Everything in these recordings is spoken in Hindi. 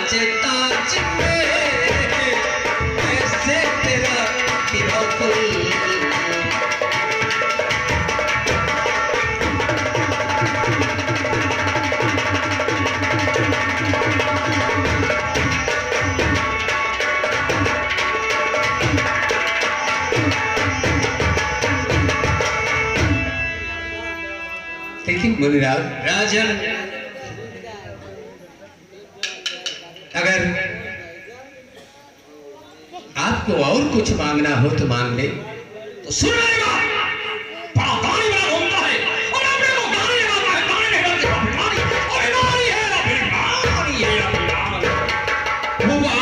नाचे ताज में कैसे तेरा तिरकुल। लेकिन मुनिराज राजन, अगर आपको और कुछ मांगना हो तो मांग ले। तो सुन लेगा, बड़ा गाने वाला घूमता है और अपने को गाने लगा है, गाने नहीं लगते बीमारी, और बीमारी है ना बीमारी है ना बीमारी। हुआ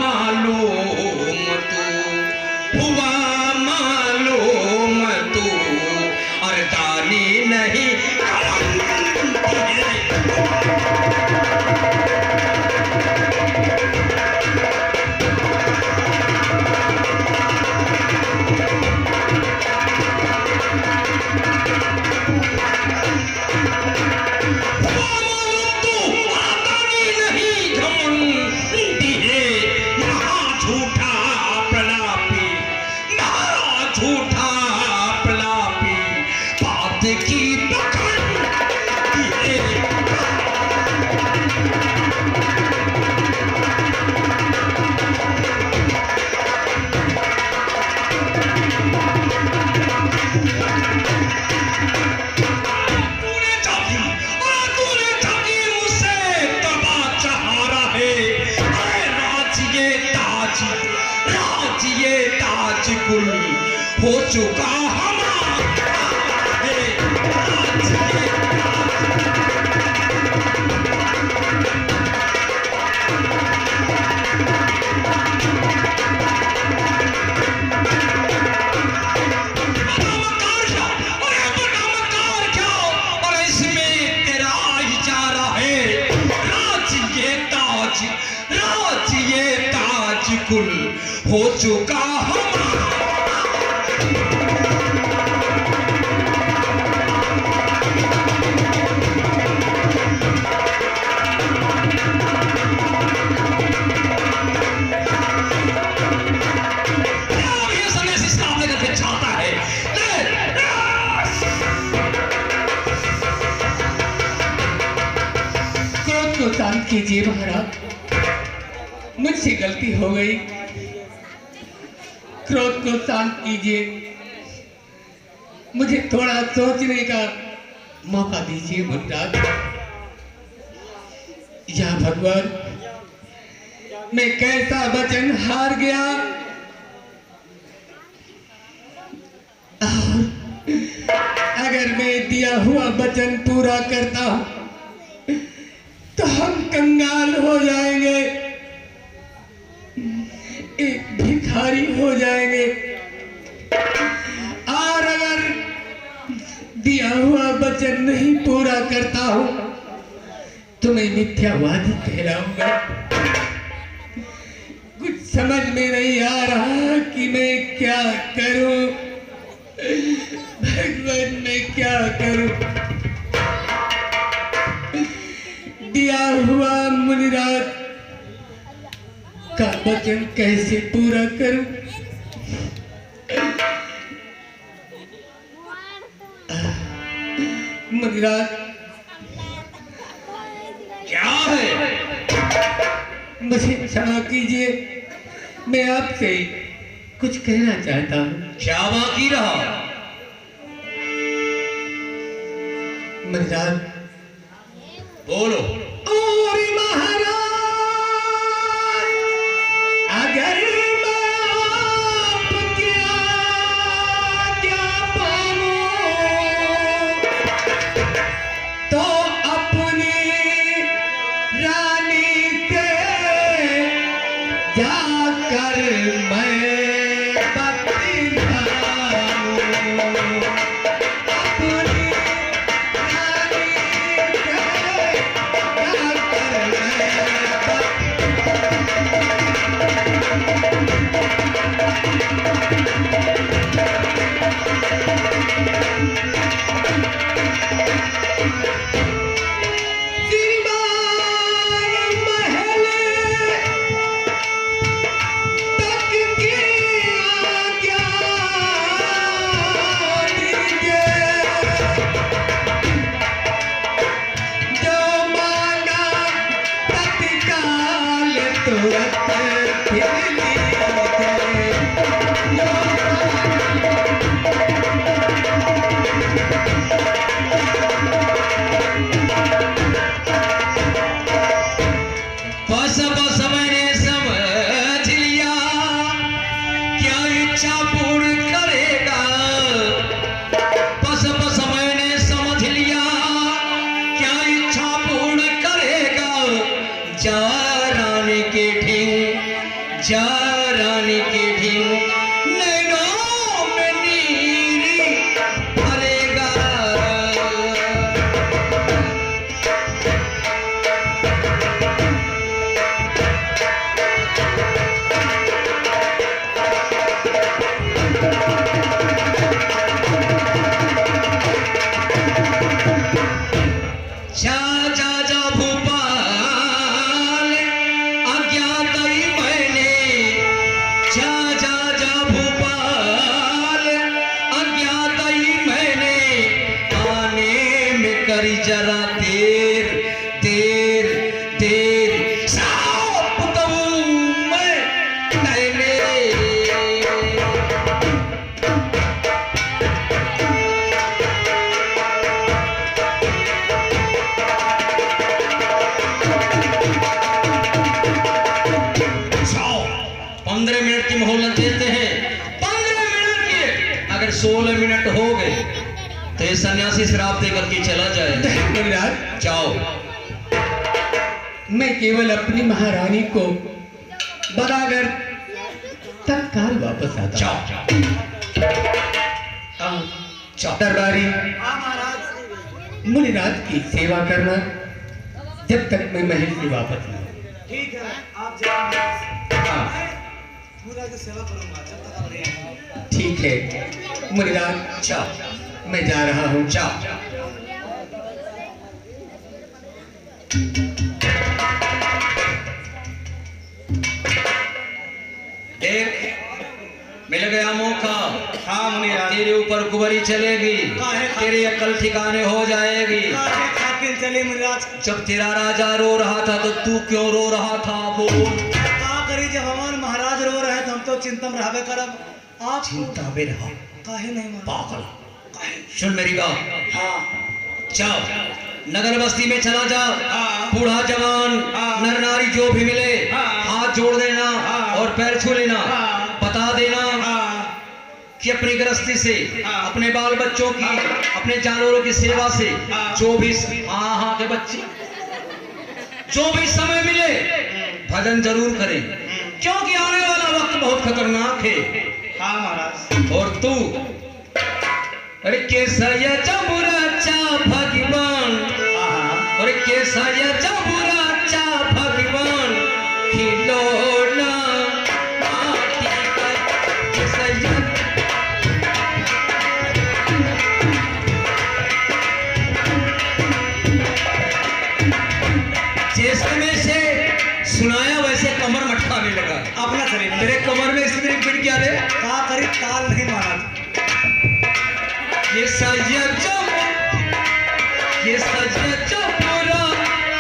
मालूम तू और दानी नहीं हो चुका हो चुका क्रोध को शांत कीजिए महाराज, मुझसे गलती हो गई। क्रोध को शांत कीजिए, मुझे थोड़ा सोचने का मौका दीजिए मुनिराज। या भगवान, मैं कैसा वचन हार गया। अगर मैं दिया हुआ वचन पूरा करता हूं तो हम कंगाल हो जाएंगे, एक भिखारी हो जाएंगे। और अगर दिया हुआ वचन नहीं पूरा करता हूं तो मैं मिथ्यावादी कहलाऊंगा। कुछ समझ में नहीं आ रहा कि मैं क्या करूं। भगवान, मैं क्या करूं। दिया हुआ मुनिराज का वचन कैसे पूरा करूं। मुनिराज, क्या है? मुझे क्षमा कीजिए, मैं आपसे कुछ कहना चाहता हूं। क्या बाकी रहा? मुनिराज, बोलो। और महाराज, अगर मैं आपकी आज्ञा पालूं तो अपनी रानी से जाकर मैं सूरत फिर बस बस मैंने समझ लिया क्या इच्छा पूर्ण करेगा। बस बस मैंने समझ लिया क्या इच्छा पूर्ण करेगा। जा रानी के ढिंग, जा रानी के ढिंग, नैनों में नीर भरेगा। जा जा जा भोपाल अज्ञात ही मैंने, जा जा जा भोपाल अज्ञात ही मैंने, आने में करी जरा देर देर देर। साफ बताऊं मैं कहने, जाओ 15 मिनट की मोहलत देते हैं। 15 मिनट की, अगर 16 मिनट हो गए तो ये सन्यासी श्राप दे करके चला जाए। मुनिराज, जाओ। मैं केवल अपनी महारानी को बगाकर तत्काल वापस आता जाओ जाओ। दरबारी मुनिराज की सेवा करना जब तक मैं महल से वापस न आऊं। ठीक है, आप जाइए। हाँ, पूरा की सेवा करूंगा जब तक आप नहीं आएंगे। ठीक है मुनिराज, जाओ मैं जा रहा हूँ। जाओ। देख, मिल गया मौका। हाँ मुनिराज, तेरे ऊपर कुबरी चलेगी, काहे? तेरी अकल ठिकाने हो जाएगी। काहे खातिर चले मुनिराज? जब तेरा राजा रो रहा था तो तू क्यों रो रहा था? बोल। का करी, जब हमारे महाराज रो रहे तो हम तो चिंता में रहबे करब। आप चिंता में रहो काहे नहीं मान? पागल। सुन मेरी बात, हाँ जाओ नगर बस्ती में चला जा। हाँ। बूढ़ा जवान हाँ। नर नारी जो भी मिले हाँ। हाथ जोड़ देना हाँ। और पैर छू लेना। हाँ। बता देना हाँ कि अपनी गृहस्थी से, हाँ। अपने बाल बच्चों की, हाँ। अपने जानवरों की सेवा से हाँ। जो भी हाँ के बच्चे जो भी समय मिले भजन जरूर करें, क्योंकि आने वाला वक्त बहुत खतरनाक है। हाँ महाराज। और तू अरे केसरिया चबुराचा भगवान, हाँ अरे केसरिया चबुराचा भगवान, खिलौना माटी का केसरिया। जैसे में से सुनाया वैसे कमर मटकाने लगा। अपना चले तेरे कमर में इसलिए पिट गया रे। का करी, ताल नहीं माना। ये सजिया चपुरा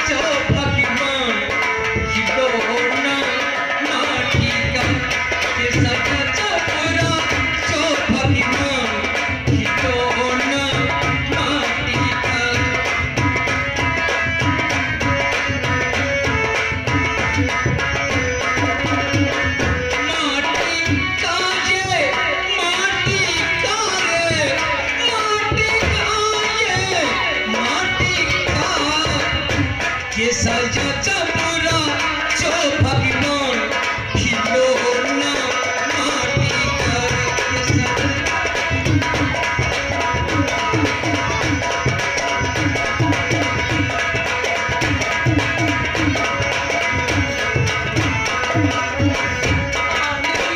चो भगवान, खिलौना माटी का। ये सजिया चपुरा चो भगवान, खिलौना माटी का। माटी का ये, माटी का रे, माटी का ये, माटी का। ये सजा चपुरा चो भगवान, खिलौना माटी का। ये सजा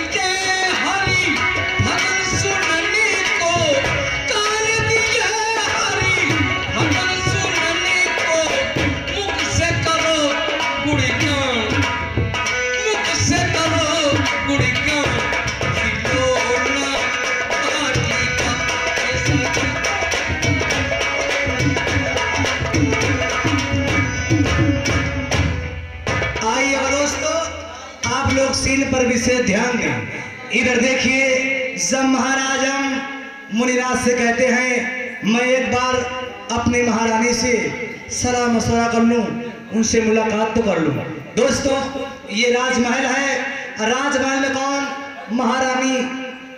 जय हरि भजन सुनने को, कान दिए हरि भजन सुनने को। मुख से करो गुणगान, मुख से करो गुणगान, खिलौना माटी का। ये सजा आइए दोस्तों, आप लोग सीन पर विशेष ध्यान दें। इधर देखिए, जब महाराज मुनिराज से कहते हैं मैं एक बार अपनी महारानी से सलाह मशवरा कर लूं, उनसे मुलाकात तो कर लूं। दोस्तों, ये राजमहल है। राजमहल में कौन? महारानी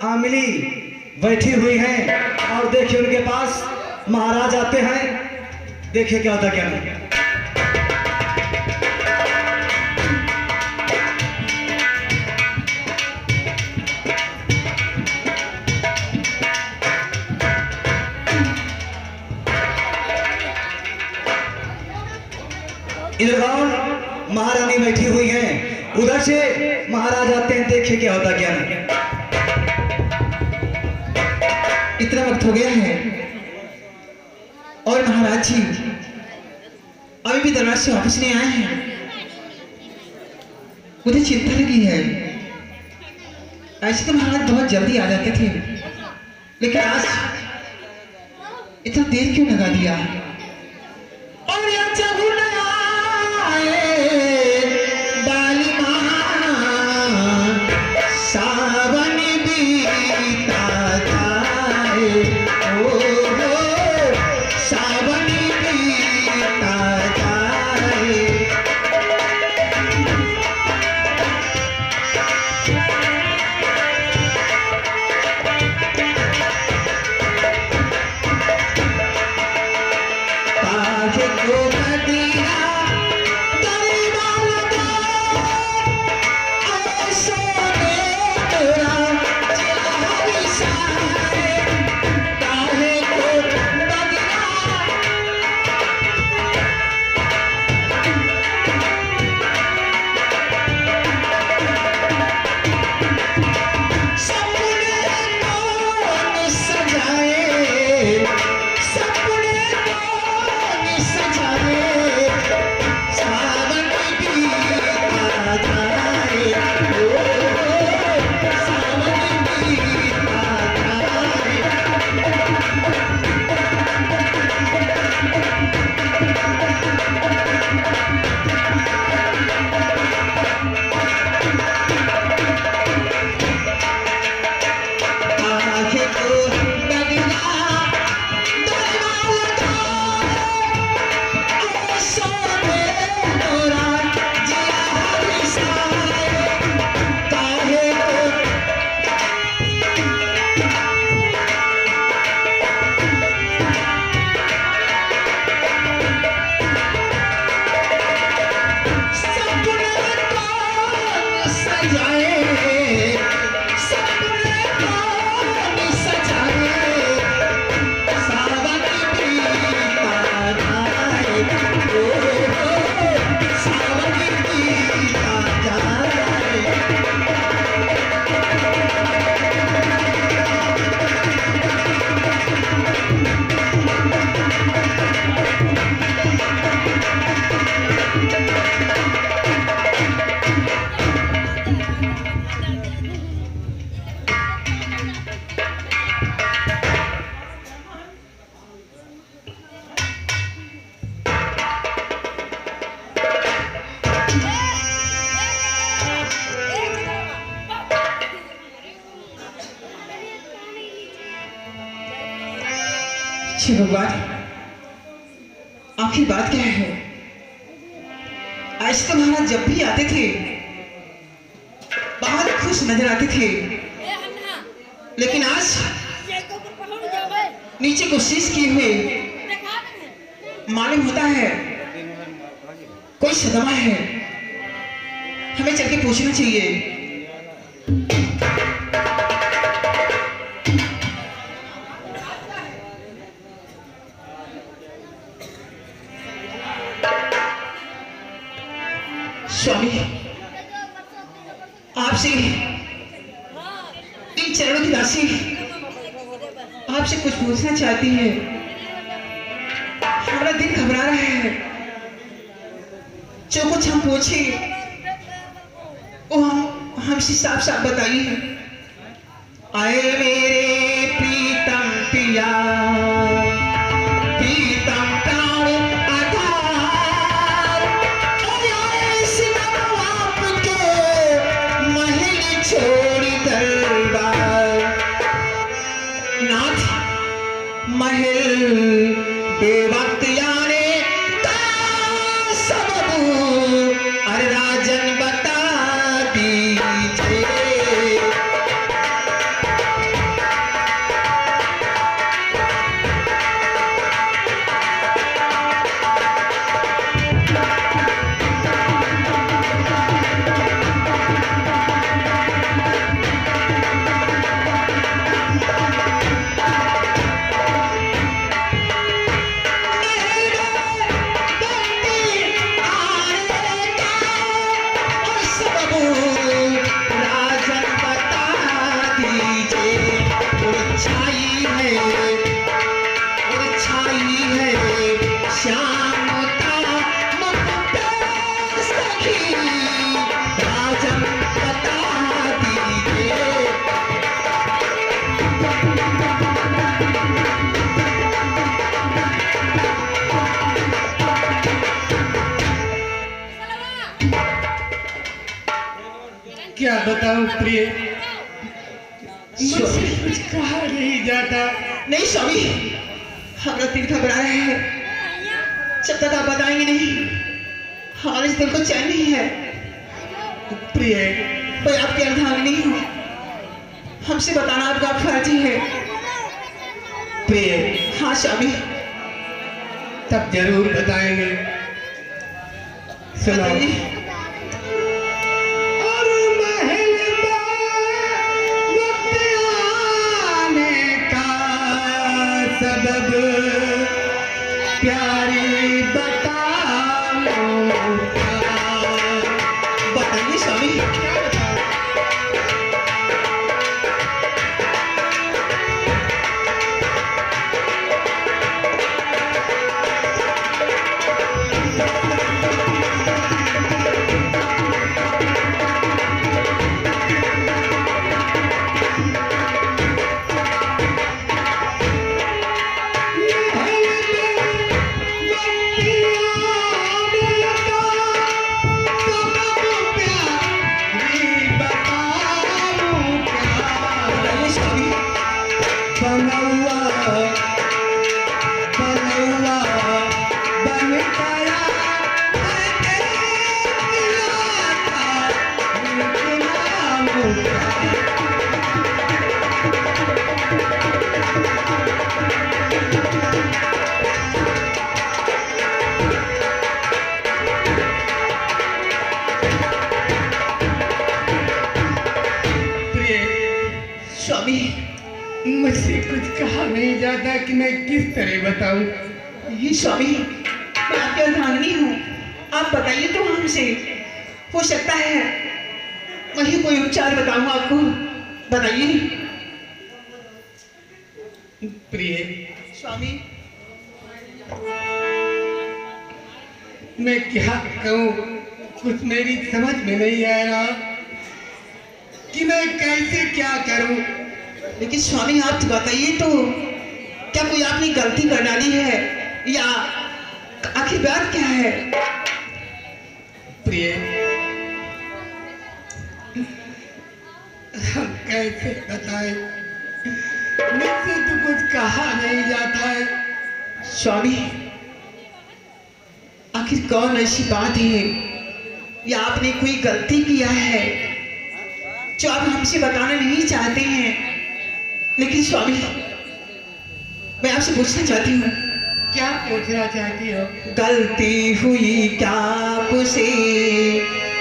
आमिली बैठी हुई हैं। और देखिए उनके पास महाराज आते हैं। देखिए क्या होता क्या नहीं। इधर कौन? महारानी बैठी हुई हैं। उधर से महाराज आते हैं। देखिए क्या होता क्या नहीं। इतना वक्त हो गया है और महाराज जी अभी भी दरबार से वापस नहीं आए हैं। मुझे चिंता लगी है। ऐसे तो महाराज बहुत जल्दी आ जाते थे, लेकिन आज इतना देर क्यों लगा दिया? और यहाँ जब न आए बाली माँ, सावन बीता जाए, ओ सावन बीता जाए। ताजे को बदिया दरबार का, ऐसो मेरा जिहारी साए। ताजे को बदिया सपने कौन सजाए, सपने कौन सजाए, सावन बीता जाए, ओ सावन बीता जाए। आंखें को बदिया दरबार का, ऐसो मेरा जिहारी साए। ताहे को सपने कौन सजाए, सपने कौन सजाए, सावन बीता जाए, ओ सावन बीता जाए। हे भगवान, आखिर बात क्या है? आज तो महाराज जब भी आते थे बहुत खुश नजर आते थे, लेकिन आज नीचे को शीश किए हुए मालूम होता है कोई सदमा है। हमें चल के पूछना चाहिए। स्वामी, आपसे इन चरणों की दासी आपसे कुछ पूछना चाहती है। हमारा दिल घबरा रहा है। जो कुछ हम पूछे वो हमसे साफ साफ बताइए। आए मेरे प्रीतम पिया, प्रीतम प्राण आधार, आए सिनम आपके क्या बताऊं प्रिय, मुझसे कुछ कहा नहीं जाता। नहीं स्वामी, हमारा दिल घबरा रहा है। जब तक आप बताएंगे नहीं, हमारे इस दिल को चैन नहीं है। प्रिय, कोई आपके अर्धांगिनी नहीं हो, हमसे बताना आपका फर्ज है। प्रिय, हाँ स्वामी, तब जरूर बताएंगे। सुनो। बताइए। और महल में वक्त आने का सबब प्यारी बताऊं क्या? बताइए स्वामी। क्या बताऊं? बताइए स्वामी। प्रिय, स्वामी, मुझसे कुछ कहा नहीं जाता कि मैं किस तरह बताऊं। ये स्वामी, मैं आपके अर्धांगिनी हूँ। आप बताइए तो हमसे, हो सकता है वही कोई उपचार बताऊँ आपको। बताइए प्रिय, स्वामी। मैं क्या कहूँ, कुछ मेरी समझ में नहीं आ रहा कि मैं कैसे क्या करूं। लेकिन स्वामी आप बताइए तो, क्या कोई आपने गलती कर डाली है या आखिर बात क्या है? प्रिय, हम कैसे बताएं, मुझसे तो कुछ कहा नहीं जाता है। स्वामी, आखिर कौन ऐसी बात है या आपने कोई गलती किया है जो आप हमसे बताना नहीं चाहते हैं? लेकिन स्वामी, मैं आपसे पूछना चाहती हूँ, क्या पूछना चाहती हो? गलती हुई क्या आपसे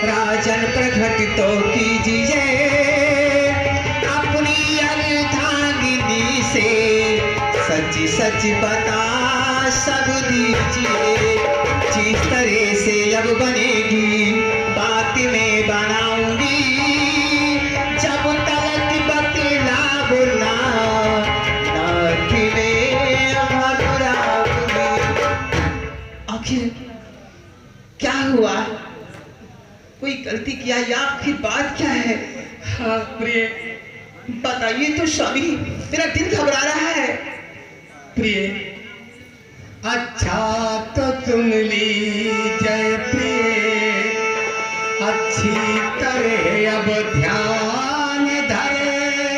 राजन प्रकट तो कीजिए, अपनी अर्धांगिनी से सच सच बता सब दीजिए। जिस तरह से अब बनेगी बात में बनाऊंगी, जब तक बतलाओ ना नाथ में घबराऊंगी। आखिर क्या हुआ? कोई गलती किया या आखिर बात क्या है? हाँ प्रिय, बताइए तो स्वामी, मेरा दिल घबरा रहा है। प्रिय, अच्छा तो सुन लीजिए प्रिय, अच्छी तरह अब ध्यान धरे,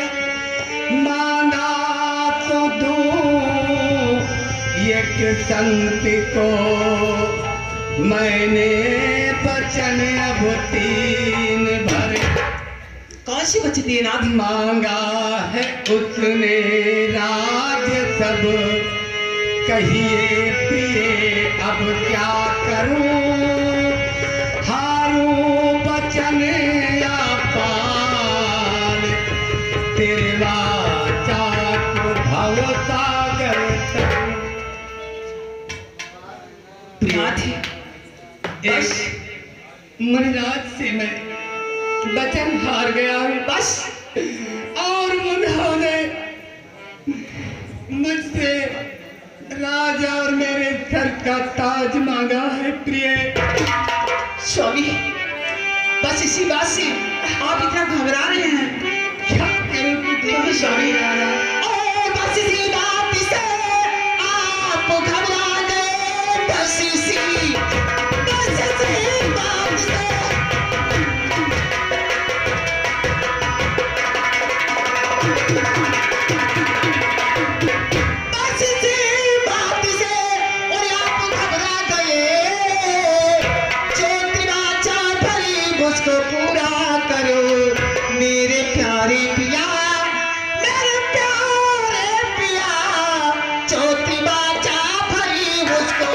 मांगा तो दूं एक संत को मैंने वचन अब 3 भरे। कौन सी बची थी नाथ? मांगा है उसने राज सब, कहिए प्रिय अब क्या करूं, हारूं बचन या पार, तेरे वाचा को भव सागर तरूं। नाथ, एक मणिराज से मैं वचन हार गया हूं बस। और उन्होंने मुझसे राजा और मेरे सर का ताज मांगा है। प्रिय स्वामी, बस इसी बात से आप इतना घबरा रहे हैं। क्या करूं कि नहीं स्वामी, आ रहा। ओ बस इसी बात से आप घबरा गए। बस इसी बात से उसको पूरा करो मेरे प्यारे पिया, मेरे प्यारे पिया। चौथी बाचा भरी उसको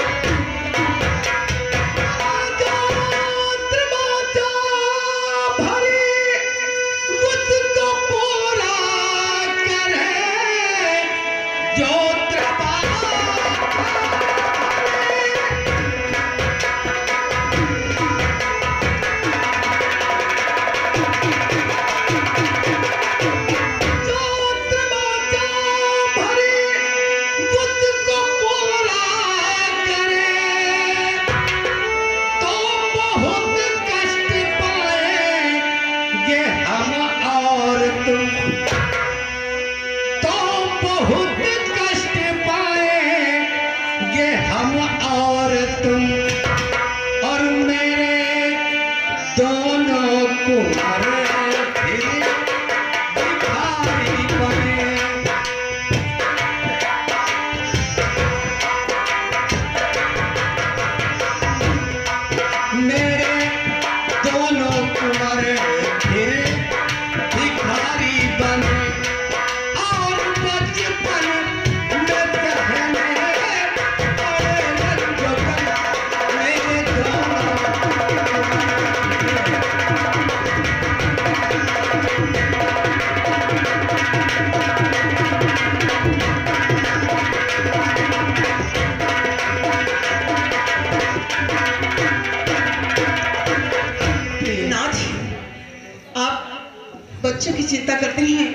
बच्चों की चिंता करते हैं,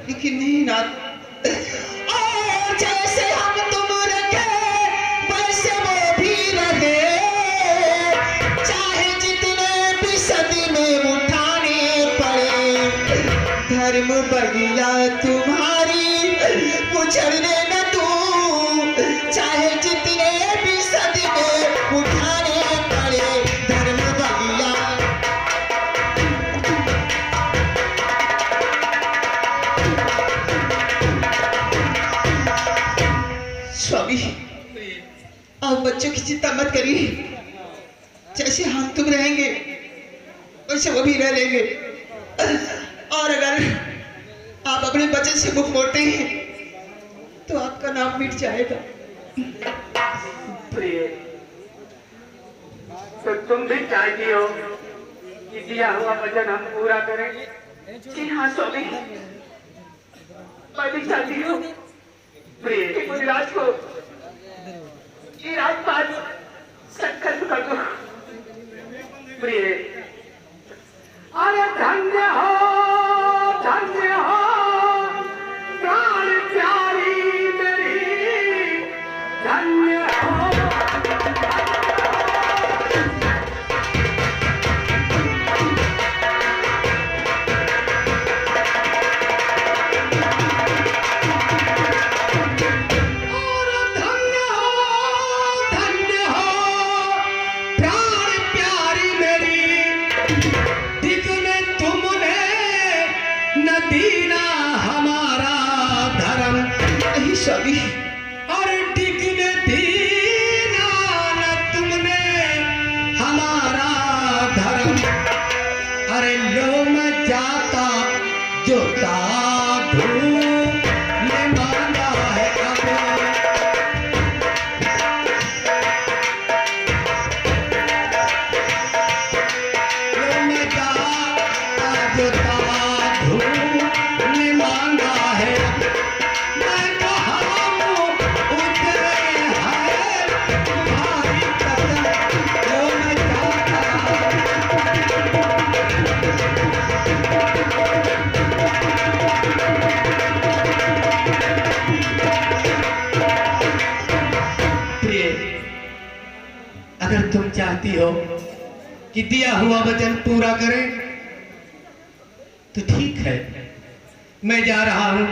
लेकिन नहीं नाथ। और जैसे हम तुम रखे वैसे वो भी रहे, चाहे जितने भी सदी में उठाने पड़े। धर्म बगिया तुम्हारी उछड़ने न दूं, चाहे जितने भी सदी में उठाने पड़े। धर्म बगिया स्वामी, आप बच्चों की चिंता मत करिए। जैसे हम तुम रहेंगे वैसे वो भी रह लेंगे। और अगर आप अपने बच्चे से मुख मोड़ते हैं तो आपका नाम मिट जाएगा। प्रिय, तो तुम भी चाहती हो कि दिया हुआ वचन हम पूरा करें? जी हाँ स्वामी, मैं भी चाहती हूँ प्रिय कि मुनिराज को ये राजपाट संकल्प कर दो। प्रिय, अरे धन्य हो प्राण प्यारी मेरी, धन्य हो। स्वामी, और टिकने दीना न तुमने हमारा धर्म। अरे लो मैं जाता जो साधु ने मांगा है अब, लो मैं जाता जो साधु ने मांगा है। अगर तुम चाहती हो कि दिया हुआ वचन पूरा करें तो ठीक है, मैं जा रहा हूं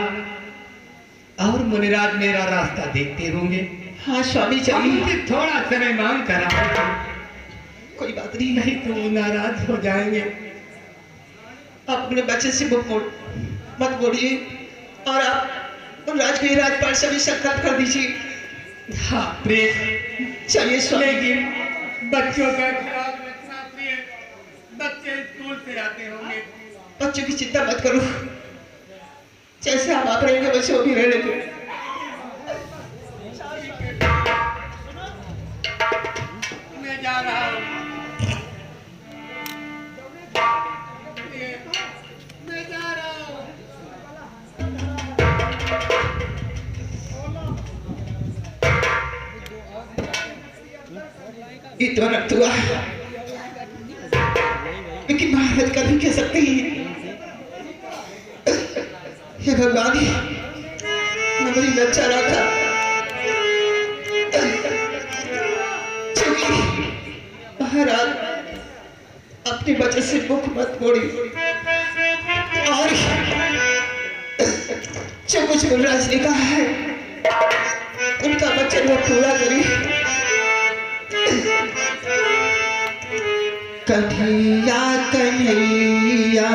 और मुनिराज मेरा रास्ता देखते होंगे। हाँ स्वामी चलिए। मुझे थोड़ा समय मांग कर आओ। कोई बात नहीं, नहीं तो वो नाराज हो जाएंगे। आप अपने बच्चे से मुख मोड़ मत बोलिए और आप राज के राजपाल से भी संकल्प कर दीजिए। हाँ प्रिय, चलिए स्वामी। लेकिन बच्चों का ख्याल रखना प्रिय, बच्चे जाते होंगे। बच्चों की चिंता मत करो, जैसे हम आप रहेंगे वैसे वो भी रहेंगे। मैं जा रहा हूँ। मैं जा रहा हूँ। ये तो अनर्थ हुआ, लेकिन महाराज कभी कह सकते हैं हे भगवान, मैं बड़ी लज्जा रहा था, क्योंकि महाराज अपने वचन से मुख मत मोड़ी और जो कुछ गुरुराज ने कहा है उनका वचन वो पूरा करी। कन्हैया कन्हैया